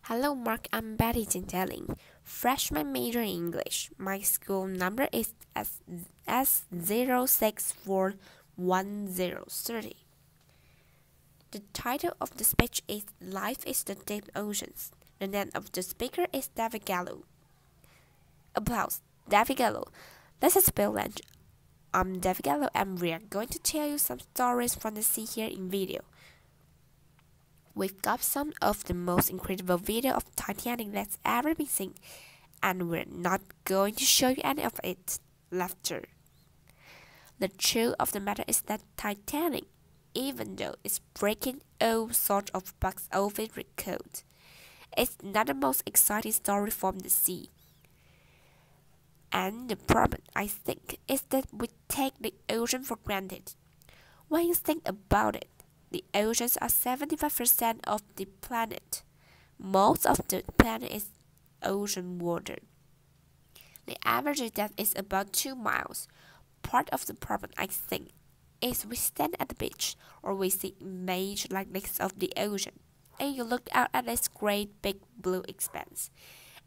Hello, Mark. I'm Betty Tintelling, freshman major in English. My school number is S0641030. The title of the speech is Life is the Deep Oceans. The name of the speaker is David Gallo. Applause. David Gallo. This is Bill Lange. I'm David Gallo and we are going to tell you some stories from the sea here in video. We've got some of the most incredible video of Titanic that's ever been seen, and we're not going to show you any of it. Laughter. The truth of the matter is that Titanic, even though it's breaking all sorts of box office records, it's not the most exciting story from the sea. And the problem, I think, is that we take the ocean for granted. When you think about it, the oceans are 75% of the planet. Most of the planet is ocean water. The average depth is about 2 miles. Part of the problem, I think, is we stand at the beach or we see images like this of the ocean, and you look out at this great big blue expanse.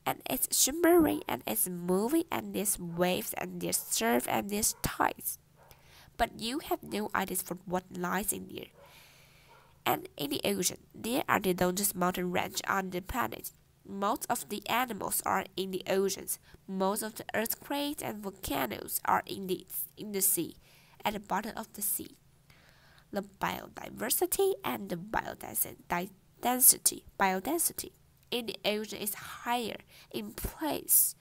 And it's shimmering and it's moving and there's waves and there's surf and there's tides. But you have no ideas for what lies in there. And in the ocean, there are the longest mountain range on the planet. Most of the animals are in the oceans. Most of the earthquakes and volcanoes are in the sea, at the bottom of the sea. The biodiversity and the biodensity in the ocean is higher in place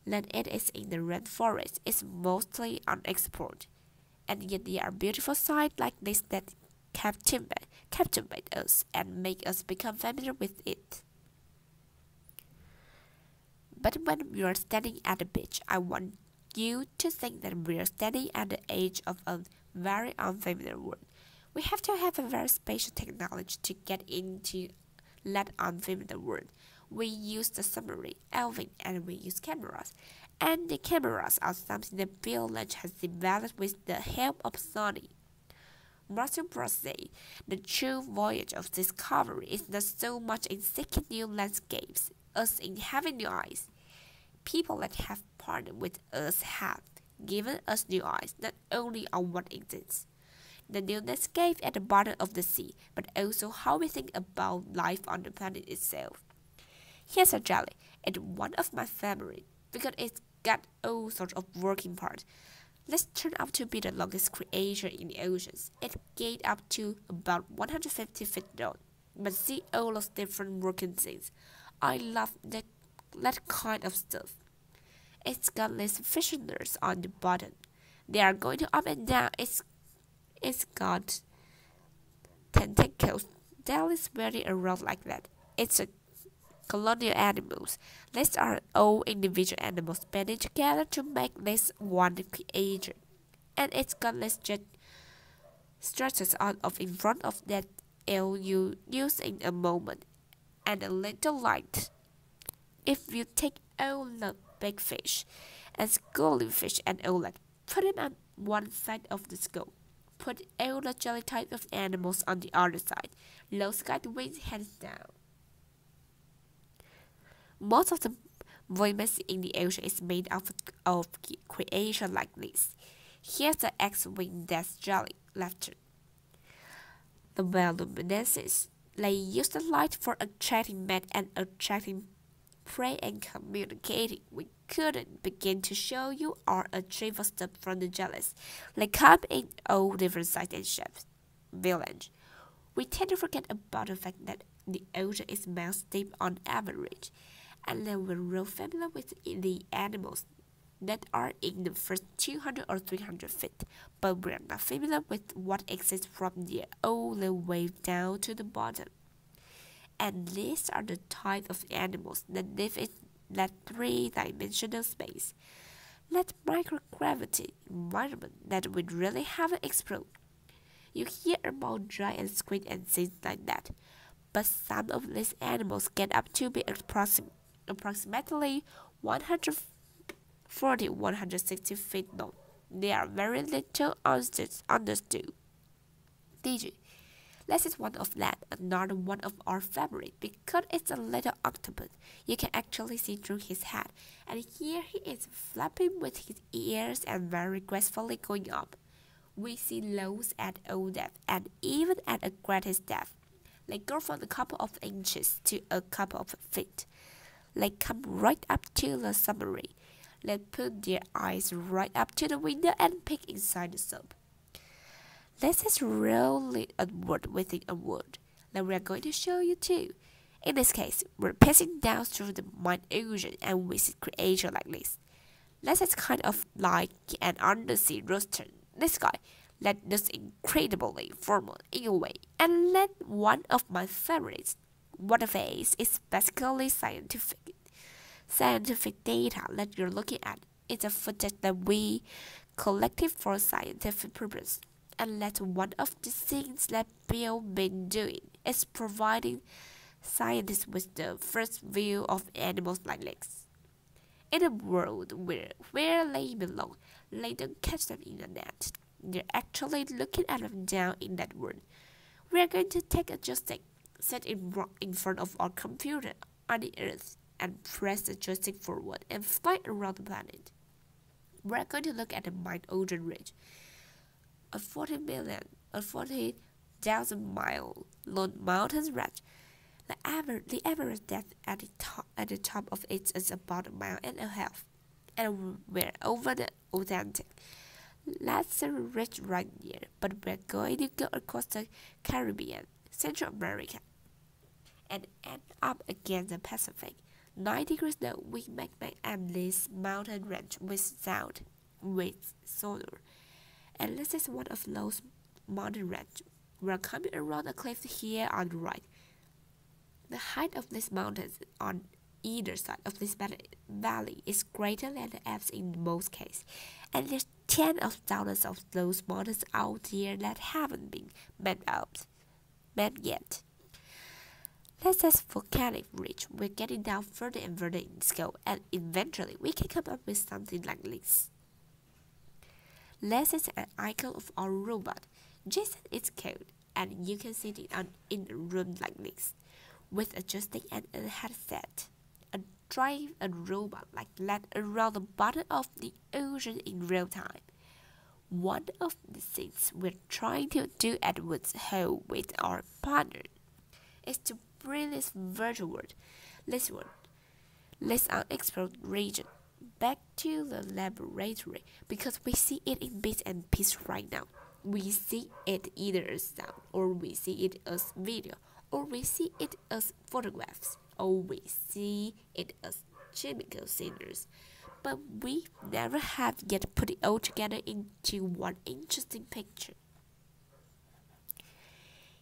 than it is in the rainforest. It's mostly unexplored. And yet there are beautiful sights like this that captivate us and make us become familiar with it. But when we are standing at the beach, I want you to think that we are standing at the edge of a very unfamiliar world. We have to have a very special technology to get into that unfamiliar world. We use the submarine, Elvin, and we use cameras. And the cameras are something that Bill Lange has developed with the help of Sony. Martin Brosset, the true voyage of discovery is not so much in seeking new landscapes as in having new eyes. People that have partnered with us have given us new eyes not only on what exists, the new landscape at the bottom of the sea, but also how we think about life on the planet itself. Here's a jelly. It's one of my favorites because it's got all sorts of working parts. This turned out to be the longest creature in the oceans. It gained up to about 150 feet long, but see all those different working things. I love that kind of stuff. It's got these fishers on the bottom. They are going up and down. It's got tentacles that is very around like that. It's a colonial animals. These are all individual animals banding together to make this one creature. And it's got this jet stretches out of in front of that L you use in a moment. And a little light. If you take all the big fish and schooling fish and all that, put it on one side of the skull. Put all the jelly type of animals on the other side. Those got wings hands down. Most of the buoyancy in the ocean is made of creation like this. Here's the X-wing death jelly laughter. The bioluminescence. They use the light for attracting mate and attracting prey and communicating. We couldn't begin to show you our trivial stuff from the jellies. They come in all different sizes and shapes. Village. We tend to forget about the fact that the ocean is miles deep on average, and then we're real familiar with the animals that are in the first 200 or 300 feet, but we're not familiar with what exists from there all the way down to the bottom. And these are the type of animals that live in that three-dimensional space, that microgravity environment that we really haven't explored. You hear about giant and squid and things like that, but some of these animals get up to be approximately 140-160 feet long. They are very little understood. Did you? This is one of that, another one of our favorite because it's a little octopus. You can actually see through his head, and here he is flapping with his ears and very gracefully going up. We see lows at all depth and even at a greatest depth. They go from a couple of inches to a couple of feet. They come right up to the submarine. They put their eyes right up to the window and peek inside the soup. This is really a word within a word that we are going to show you too. In this case, we're passing down through the mind ocean and we see creation like this. This is kind of like an undersea rooster. This guy that looks incredibly formal in a way, and then one of my favorites. What of it is basically scientific data that you're looking at. It's a footage that we collected for scientific purpose. And that's one of the things that Bill been doing is providing scientists with the first view of animals like this. In a world where they belong, they don't catch them in a net. They're actually looking at them down in that world. We are going to take a joystick, set it in front of our computer on the Earth, and press the joystick forward and fly around the planet. We are going to look at the Mount Ocean Ridge, a 40,000 mile long mountain range. The average depth at the top of it is about 1.5 miles, and we're over the Atlantic. That's a ridge right here, but we're going to go across the Caribbean, Central America, and end up against the Pacific. 9 degrees now, we make back at this mountain range with sound, with solar. And this is one of those mountain ranges. We're coming around a cliff here on the right. The height of these mountains on either side of this valley is greater than the Alps in most cases, and there's tens of thousands of those mountains out there that haven't been mapped yet. This is volcanic ridge. We're getting down further and further in scope, and eventually we can come up with something like this. This is an icon of our robot. Jason is code, and you can see it in a room like this, with a joystick and a headset. And drive a robot like that around the bottom of the ocean in real time. One of the things we're trying to do at Woods Hole with our partner is to bring this virtual world, this unexplored region, back to the laboratory, because we see it in bits and pieces right now. We see it either as sound, or we see it as video, or we see it as photographs, or we see it as chemical signals. But we never have yet put it all together into one interesting picture.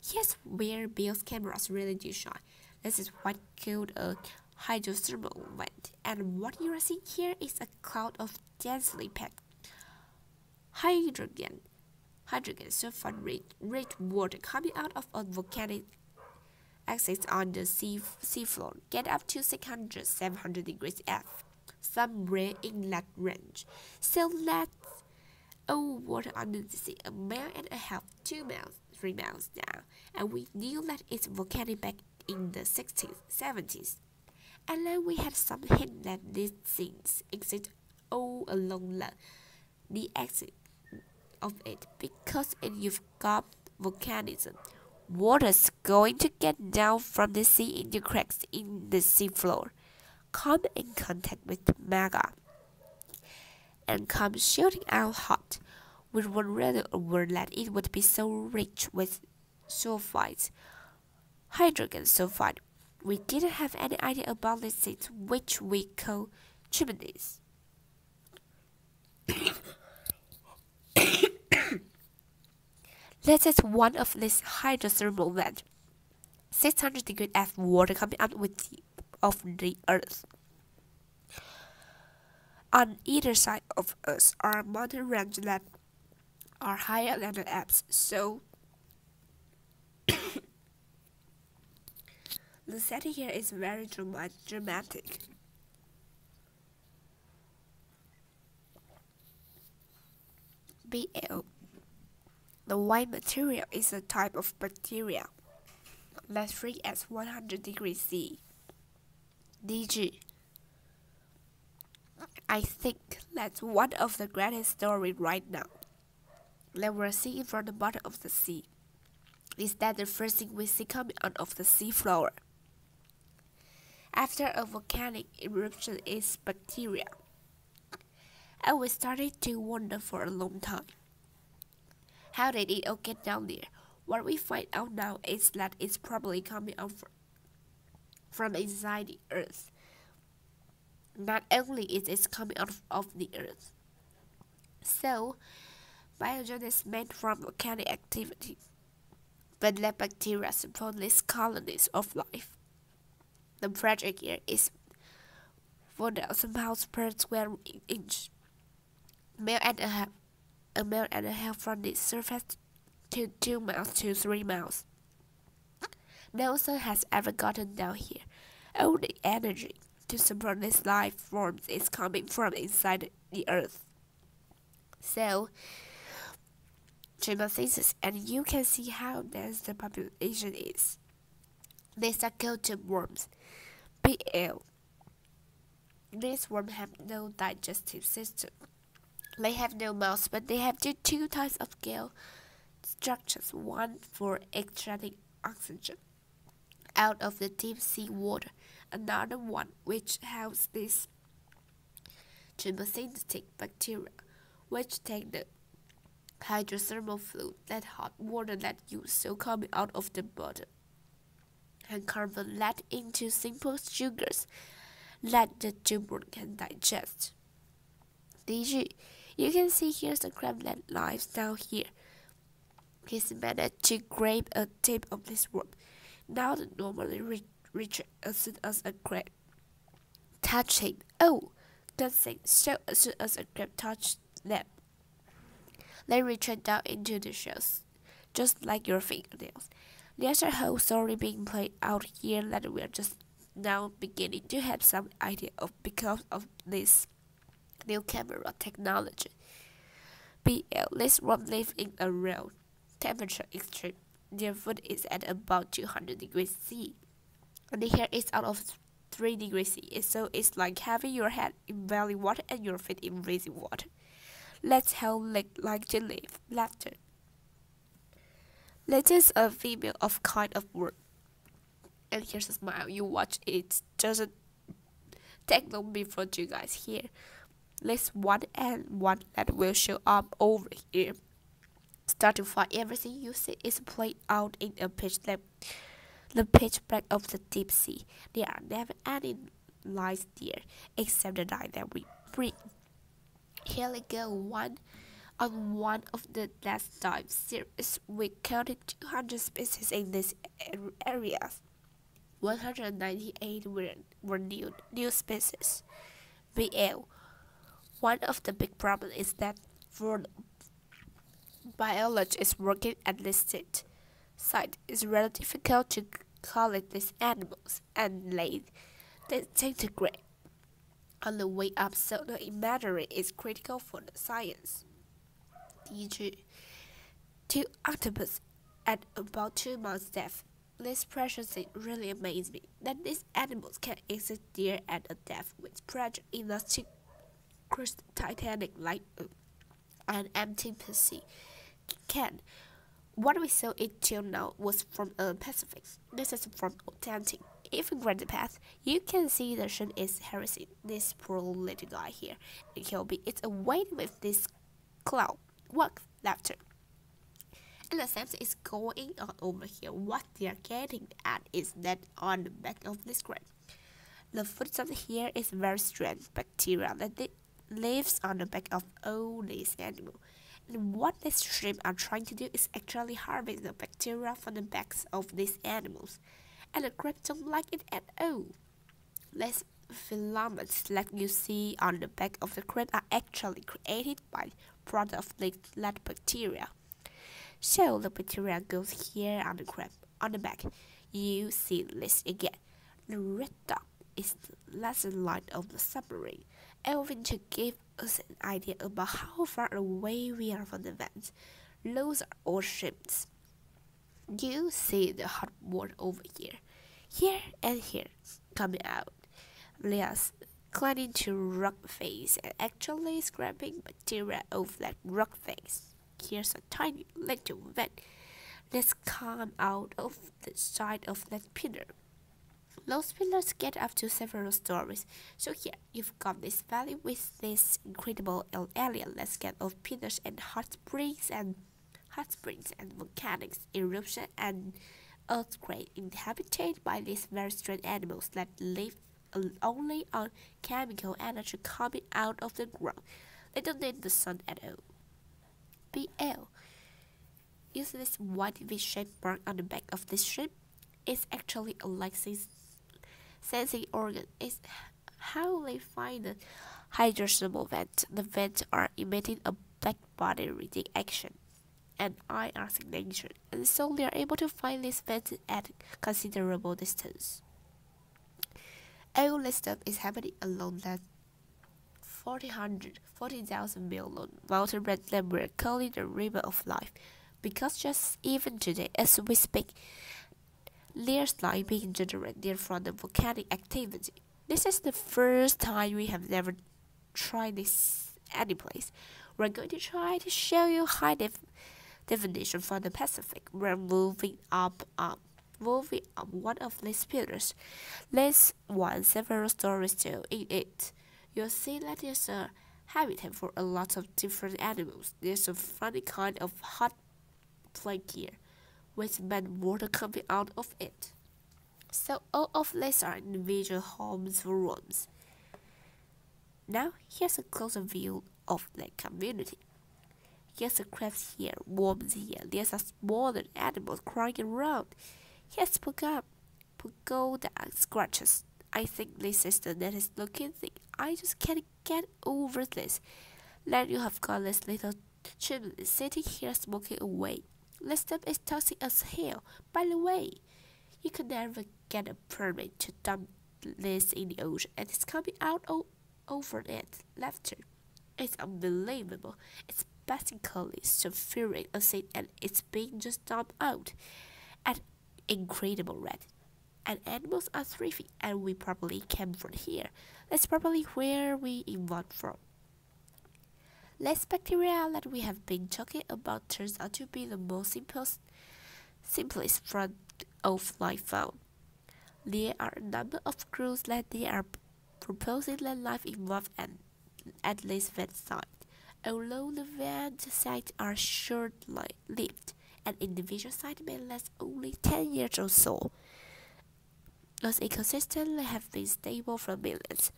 Here's where Bill's cameras really do shine. This is what's called a hydrothermal vent, and what you are seeing here is a cloud of densely packed hydrogen sulfide rich water coming out of a volcanic axis on the seafloor. Get up to 600, 700 degrees F, somewhere in that range. So that's all water under the sea, 1.5 miles, 2 miles, 3 miles down, and we knew that it's volcanic back in the 60s, 70s. And then we had some hint that these things exist all along the axis of it, because if you've got volcanism, water's going to get down from the sea into cracks in the seafloor, come in contact with the magma, and come shooting out hot. We were rather aware that it would be so rich with sulfides, hydrogen sulfide. We didn't have any idea about these things, which we call chimneys. This is one of these hydrothermal vents. 600 degrees F water coming out of the earth. On either side of us are mountain ranges that are higher than the Alps, so the setting here is very dramatic. BL. The white material is a type of bacteria that freezes at 100 degrees C. DG. I think that's one of the greatest stories right now that we're seeing from the bottom of the sea. Is that the first thing we see coming out of the seafloor? After a volcanic eruption is bacteria. And we started to wonder for a long time. How did it all get down there? What we find out now is that it's probably coming out from inside the earth. Not only is it coming out of the earth. So, biogen is made from volcanic activity. But let bacteria support these colonies of life. The pressure here is 4,000 pounds per square inch. A mile and a half from the surface to 2 miles to 3 miles. No sun has ever gotten down here. All the energy to support these life forms is coming from inside the earth. So, chemosynthesis, and you can see how dense the population is. These are called worms. BL. These worms have no digestive system. They have no mouth, but they have two types of gill structures. One for extracting oxygen out of the deep sea water. Another one which houses these chemosynthetic bacteria, which take the hydrothermal fluid, that hot water that you saw coming out of the bottom, and convert that into simple sugars that the tumor can digest. DG, you can see here's the crab that lives down here. He's managed to grab a tip of this worm. Now the normally reach as soon as a crab touch him. Oh, good thing. So as soon as a crab touched them, they retreat down into the shells, just like your fingernails. There's a whole story being played out here that we're just now beginning to have some idea of because of this new camera technology. BL, this worm lives in a real temperature extreme. Their food is at about 200 degrees C. And the hair is out of 3 degrees C. So it's like having your head in boiling water and your feet in freezing water. That's how they like to live. Laughter. That is a female of kind of worm. And here's a smile. You watch it. Doesn't take long before you guys hear. This one and one that will show up over here. Start to find everything you see is played out in a pitch black, the pitch black of the deep sea. There are never any lights there except the light that we breathe. Here we go. On one of the last dive series, we counted 200 species in these areas. 198 were new species. BL. One of the big problems is that for biologists working at this site, it's really difficult to collect these animals, and they disintegrate on the way up, so the imagery is critical for the science. DG. 2 octopus at about 2 months depth. This pressure thing really amazed me, that these animals can exist there at a depth with pressure enough to crush the Titanic like an empty PC can. What we saw it till now was from the Pacific. This is from Atlantic. If you grab the path, you can see the ocean is harassing this poor little guy here. And he'll be it's away with this cloud. What laughter. And the same thing is going on over here. What they are getting at is that on the back of this crab, the food substance here is very strange bacteria that lives on the back of all these animals. And what these shrimp are trying to do is actually harvest the bacteria from the backs of these animals. And the crabs don't like it at all. These filaments that you see on the back of the crab are actually created by product of that bacteria. So the bacteria goes here on the crab. On the back, you see this again. The red dot is the lesson line of the submarine, helping to give us an idea about how far away we are from the vents. Those are all shrimps. You see the hot water over here, and here, coming out. Leah's clinging to rock face and actually scraping material off that rock face. Here's a tiny little vent. Let's come out of the side of that pillar. Those pillars get up to several stories. So here, you've got this valley with this incredible area landscape of pillars and hot springs and volcanic eruption and earthquake inhabited by these very strange animals that live only on chemical energy coming out of the ground. They don't need the sun at all. BL. You see this white V-shaped mark on the back of this ship? It's actually a sensing organ. It's how they find the hydrosomal vent. The vents are emitting a black body reaction and IR signature, and so they are able to find these vents at considerable distance. All this stuff is happening along that 40,000 mile long mountain range that we're calling the River of Life, because just even today, as we speak, there's light being generated from the volcanic activity. This is the first time we have never tried this anyplace. We're going to try to show you high definition from the Pacific. We're moving up one of these pillars. There's several stories too in it. You'll see that there's a habitat for a lot of different animals. There's a funny kind of hot plate here, with mad water coming out of it. So all of these are individual homes for worms. Now here's a closer view of the community. Here's a crabs here, worms here. There's a smaller animal crawling around. Here's pagoda scratches. I think this is the neatest looking thing. I just can't get over this. Then you have got this little chimney sitting here smoking away. This stuff is toxic as hell. By the way, you could never get a permit to dump this in the ocean, and it's coming out over it. Laughter. It's unbelievable. It's basically sulfuric acid, and it's being just dumped out. An incredible rate. And animals are thriving, and we probably came from here. That's probably where we evolved from. This bacteria that we have been talking about turns out to be the most simplest form of life found. There are a number of groups that they are proposing that life evolved at least that site. Although the van sites are short-lived, an individual site may last only 10 years or so. Those ecosystems have been stable for billions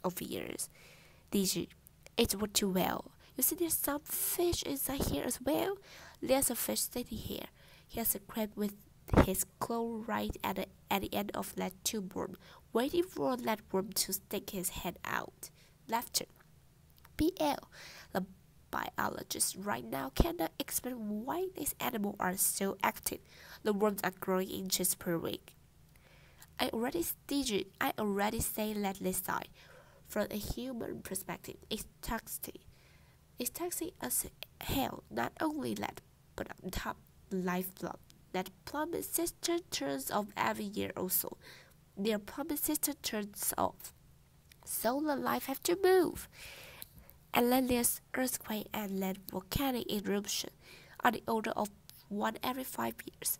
of years. It worked too well. You see, there's some fish inside here as well. There's a fish sitting here. Here's a crab with his claw right at the end of that tube worm, waiting for that worm to stick his head out. Laughter. BL. The biologist right now cannot explain why these animals are so active. The worms are growing inches per week. I already say that this side, from a human perspective, is toxic. It's toxic as hell. Not only that, but on top, lifeblood. That plumbing system turns off every year or so. Their plumbing system turns off, so the life have to move. And then there's earthquake and then volcanic eruption on the order of one every 5 years.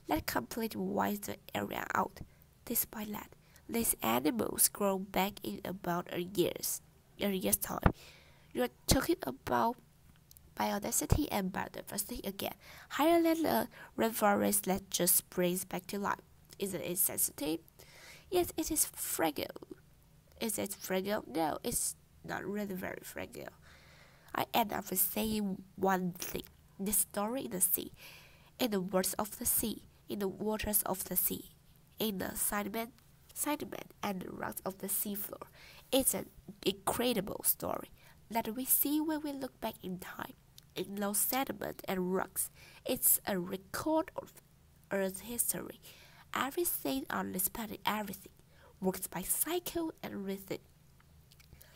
That completely wipes the area out. Despite that, these animals grow back in about a year's time. You're talking about biodiversity and biodiversity again, higher than the rainforest that just springs back to life. Isn't it sensitive? Yes, it is fragile. Is it fragile? No, it's not really very fragile. I end up with saying one thing. The story in the sea, in the words of the sea, in the waters of the sea, in the sediment and the rocks of the seafloor. It's an incredible story that we see when we look back in time. In those sediment and rocks, it's a record of Earth's history. Everything on this planet, everything, works by cycle and rhythm.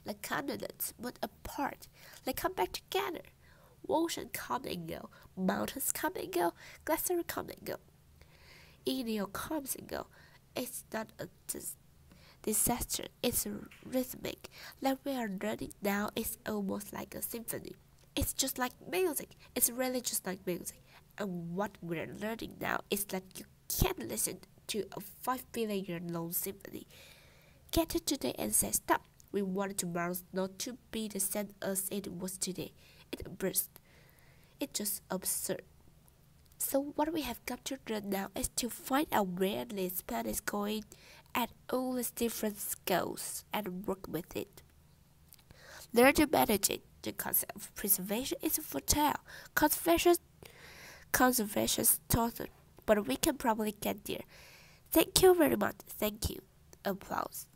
The continents move apart, they come back together. Ocean come and go, mountains come and go, glaciers come and go. Email comes and go. It's not a disaster, it's rhythmic. Like we are learning now, it's almost like a symphony. It's just like music. It's really just like music. And what we're learning now is that you can't listen to a 5 billion-year-long symphony. Get it today and say stop. We want tomorrow not to be the same as it was today. It burst. It's just absurd. So what we have got to do now is to find out where this plan is going at all its different scales and work with it. Learn to manage it. The concept of preservation is fertile. Conservation's total, but we can probably get there. Thank you very much. Thank you. Applause.